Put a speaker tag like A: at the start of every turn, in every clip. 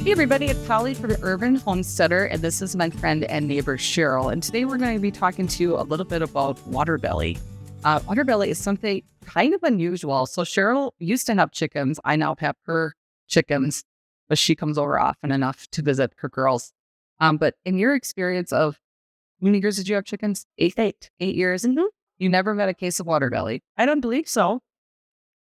A: Hey everybody, it's Holly from Urban Homesteader, and this is my friend and neighbor Cheryl. And today we're going to be talking to you a little bit about water belly. Water belly is something kind of unusual. So Cheryl used to have chickens. I now have her chickens, but she comes over often enough to visit her girls. But in your experience of how many years did you have chickens? 8 years. Mm-hmm. You never met a case of water belly.
B: I don't believe so.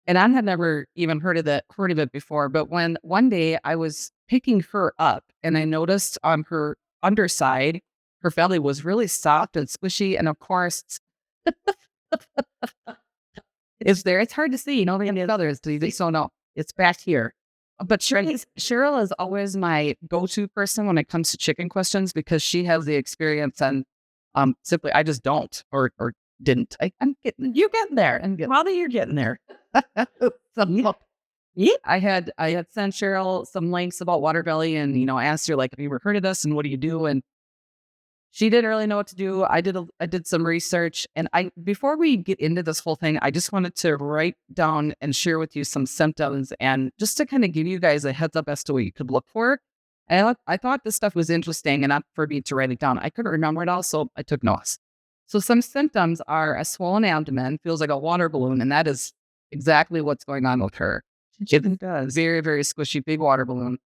A: And I had never even heard of it before. But when one day I was picking her up and I noticed on her underside, her belly was really soft and squishy. And of course, it's there. It's hard to see, the others, they don't know. It's back here. But Cheryl is always my go-to person when it comes to chicken questions because she has the experience and simply I just don't or didn't. I'm getting
B: You getting there. Probably you're getting there.
A: I had sent Cheryl some links about water belly and, asked her, like, have you ever heard of this and what do you do? And she didn't really know what to do. I did some research and before we get into this whole thing, I just wanted to write down and share with you some symptoms and just to kind of give you guys a heads up as to what you could look for. And I thought this stuff was interesting and not for me to write it down. I couldn't remember it all, so I took notes. So some symptoms are a swollen abdomen, feels like a water balloon, and that is exactly what's going on with her. It does. Very, very squishy, big water balloon.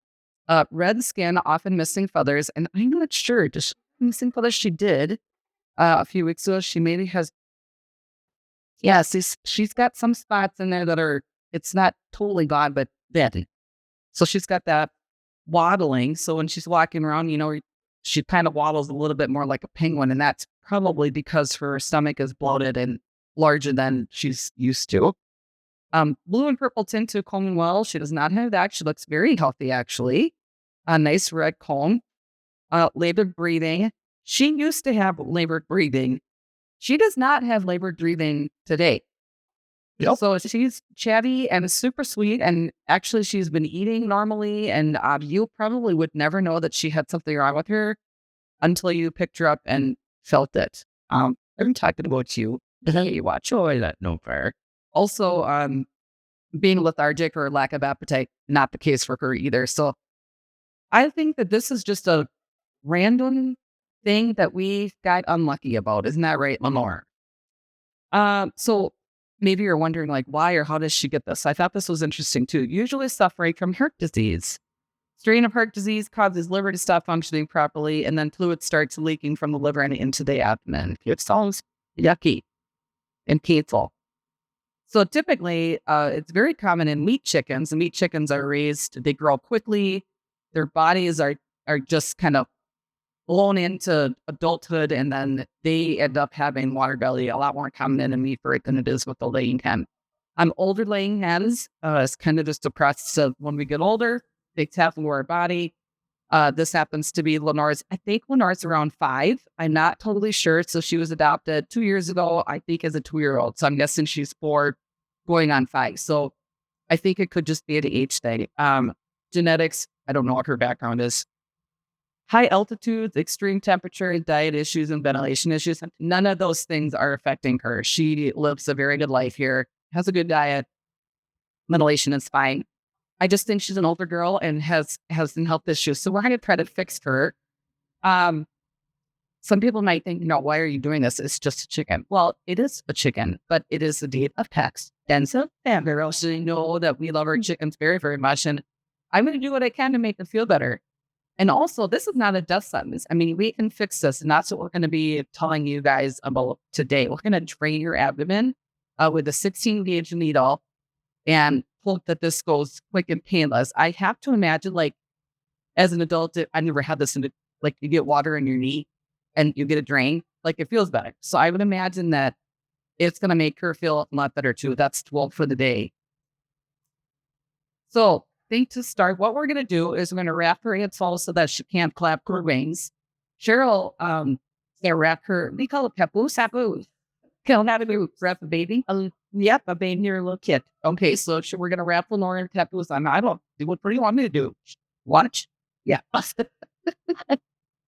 A: Red skin, often missing feathers, and I'm not sure, just missing feathers she did a few weeks ago. She maybe has, she's got some spots in there that are, it's not totally gone, but dead. So she's got that waddling. So when she's walking around, she kind of waddles a little bit more like a penguin, and that's probably because her stomach is bloated and larger than she's used to. Blue and purple tint to comb well. She does not have that. She looks very healthy, actually. A nice red comb. Labored breathing. She used to have labored breathing. She does not have labored breathing today.
B: Yep.
A: So she's chatty and super sweet. And actually, she's been eating normally. And you probably would never know that she had something wrong with her until you picked her up and felt it. I'm talking about you. You watch.
B: Oh, that no fair.
A: Also, being lethargic or lack of appetite, not the case for her either. So I think that this is just a random thing that we got unlucky about. Isn't that right, Lenore? So maybe you're wondering, like, why or how does she get this? I thought this was interesting too. Usually suffering from heart disease. Strain of heart disease causes liver to stop functioning properly, and then fluid starts leaking from the liver and into the abdomen. It sounds yucky and painful. So typically, it's very common in meat chickens. And meat chickens are raised, they grow quickly. Their bodies are just kind of blown into adulthood, and then they end up having water belly, a lot more common in a meat bird than it is with the laying hen. Older laying hens, it's kind of just a process of when we get older, things happen to our body. This happens to be Lenore's. I think Lenore's around 5. I'm not totally sure. So she was adopted 2 years ago, I think, as a 2-year-old. So I'm guessing she's 4 going on 5. So I think it could just be an age thing. Genetics, I don't know what her background is. High altitudes, extreme temperature, diet issues, and ventilation issues. None of those things are affecting her. She lives a very good life here, has a good diet. Ventilation is fine. I just think she's an older girl and has some health issues. So we're going to try to fix her. Some people might think, why are you doing this? It's just a chicken. Well, it is a chicken, but it is a deed of tax. And so girls know that we love our chickens very, very much. And I'm going to do what I can to make them feel better. And also, this is not a death sentence. I mean, we can fix this. And that's what we're going to be telling you guys about today. We're going to drain your abdomen with a 16-gauge needle and hope that this goes quick and painless. I have to imagine, like, as an adult, I never had this, like, you get water in your knee and you get a drain, like, it feels better. So I would imagine that it's going to make her feel a lot better too. That's 12 for the day. So I think to start, what we're going to do is we're going to wrap her in fall so that she can't clap her wings. Cheryl, wrap her, we call it papoose. How do we wrap a baby?
B: Yep, a baby or a little kid.
A: Okay, so we're going to wrap Lenore in papoose. I don't do what do you want me to do? Watch? Yeah.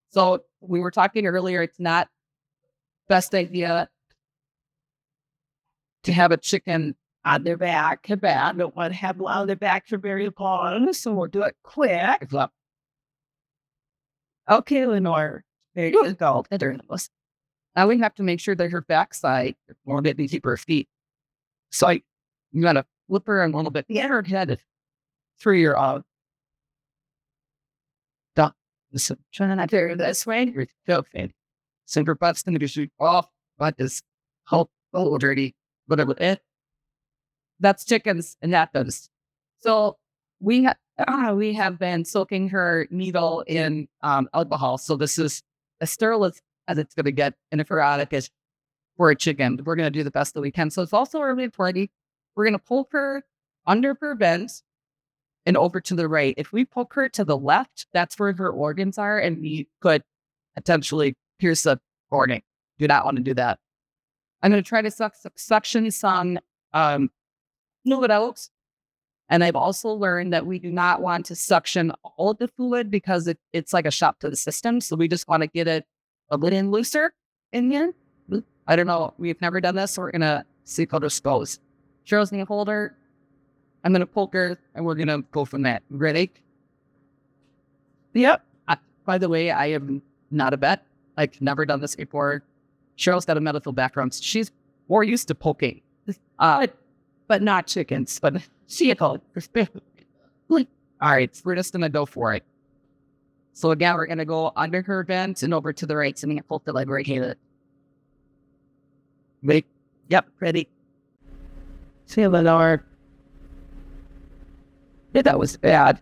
A: So we were talking earlier, it's not best idea to have a chicken
B: On their back. I don't want to have them on their back for very long, so we'll do it quick. Okay, Lenore. There you go.
A: Now we have to make sure that her backside won't get keep her feet. So you gotta flip her a little bit. Get her head through your duck. Listen, trying to do this way. You're so fan. So your butt's gonna be shoot off. Butt is a little dirty. Whatever it. That's chickens and that does. So we have been soaking her needle in alcohol. So this is as sterile as it's going to get, and if erotic as for a chicken. We're going to do the best that we can. So it's also really important. We're going to pull her under her vents and over to the right. If we poke her to the left, that's where her organs are, and we could potentially pierce the organ. Do not want to do that. I'm going to try to suction some fluid out. And I've also learned that we do not want to suction all of the fluid because it's like a shock to the system. So we just want to get it a little looser in here. I don't know. We've never done this. So we're going to see how this goes. Cheryl's going to hold her. I'm going to poke her, and we're going to go from that. Ready? Yep. By the way, I am not a vet. I've never done this before. Cheryl's got a medical background. She's more used to poking. But not chickens. But she called. All right, we're just going to go for it. So again, we're going to go under her vent and over to the right. So I'm going to pull the leg right here. Ready? Yep, ready. See, Lenore. Yeah, that was bad.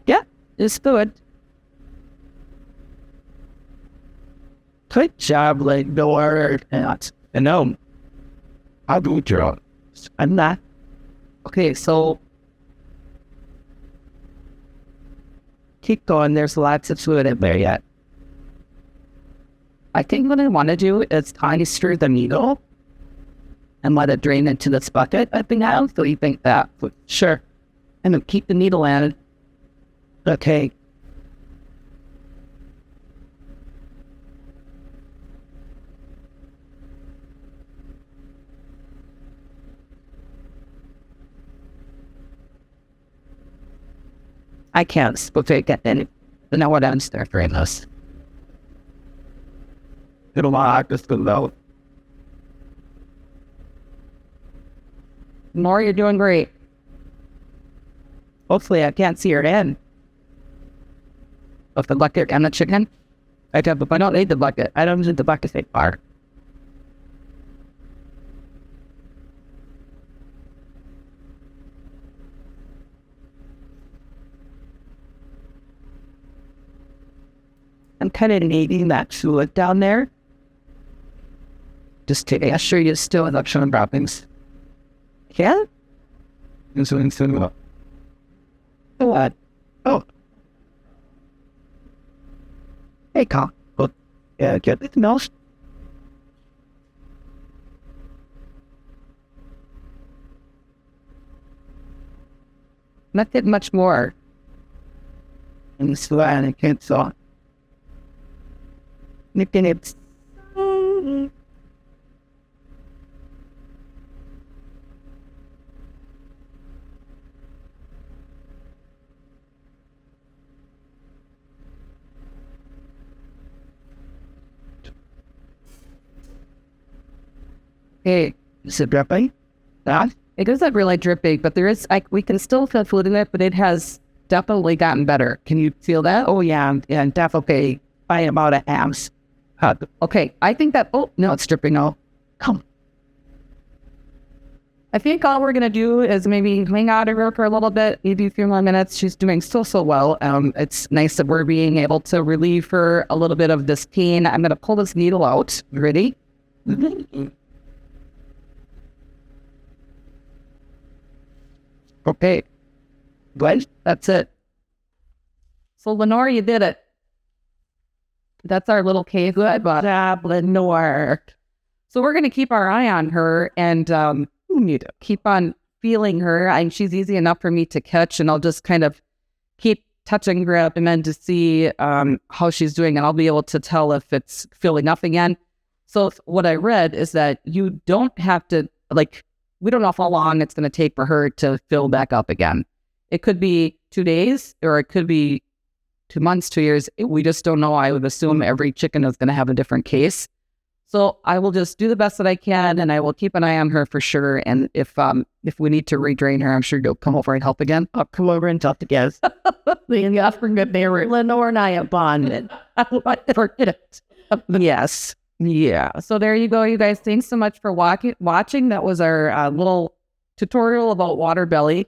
A: Yeah, it's good. Good job, Lenore. And no, I'll do it, Gerald. I'm not. Okay, so keep going. There's lots of fluid in there yet. I think what I want to do is kind of stir the needle and let it drain into this bucket. I think I also think that. Sure. And then keep the needle in. Okay. I can't take it in. But now what I'm stirring this. It'll not just below. More, you're doing great. Hopefully I can't see her end. Of the bucket and the chicken. I don't need the bucket. I don't need the bucket so far. I'm kind of needing that fluid down there. Just to make sure you're still in the droppings. Yeah? What? Oh. Hey, Carl. Yeah, get it else. Not that much more. And this line I can't saw. Nicking it. Hey, is it dripping? It isn't really dripping, but there is, we can still feel fluid in it, but it has definitely gotten better. Can you feel that? Oh, yeah, and definitely by about a half. Okay, I think that, oh, no, it's dripping now. Come. I think all we're going to do is maybe hang out of her for a little bit, maybe a few more minutes. She's doing so well. It's nice that we're being able to relieve her a little bit of this pain. I'm going to pull this needle out. Ready? Okay. Good. That's it. So, Lenore, you did it. That's our little cave. Good job, Lenore. So we're going to keep our eye on her and keep on feeling her. And she's easy enough for me to catch, and I'll just kind of keep touching her abdomen to see how she's doing, and I'll be able to tell if it's filling up again. So what I read is that you don't have to, we don't know how long it's going to take for her to fill back up again. It could be 2 days or it could be 2 months, 2 years. We just don't know. I would assume every chicken is going to have a different case. So I will just do the best that I can, and I will keep an eye on her for sure. And if we need to redrain her, I'm sure you'll come over and help again.
B: I'll come over and talk to guys. Yeah, forget they were Lenore and I have bonded. Forget it.
A: Yes. Yeah. So there you go, you guys. Thanks so much for watching. That was our little tutorial about water belly.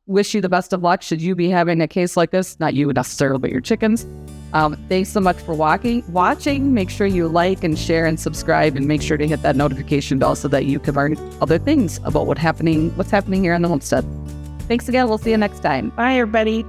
A: Wish you the best of luck should you be having a case like this. Not you necessarily, but your chickens. Thanks so much for watching. Make sure you like and share and subscribe, and make sure to hit that notification bell so that you can learn other things about what's happening here on the homestead. Thanks again. We'll see you next time.
B: Bye, everybody.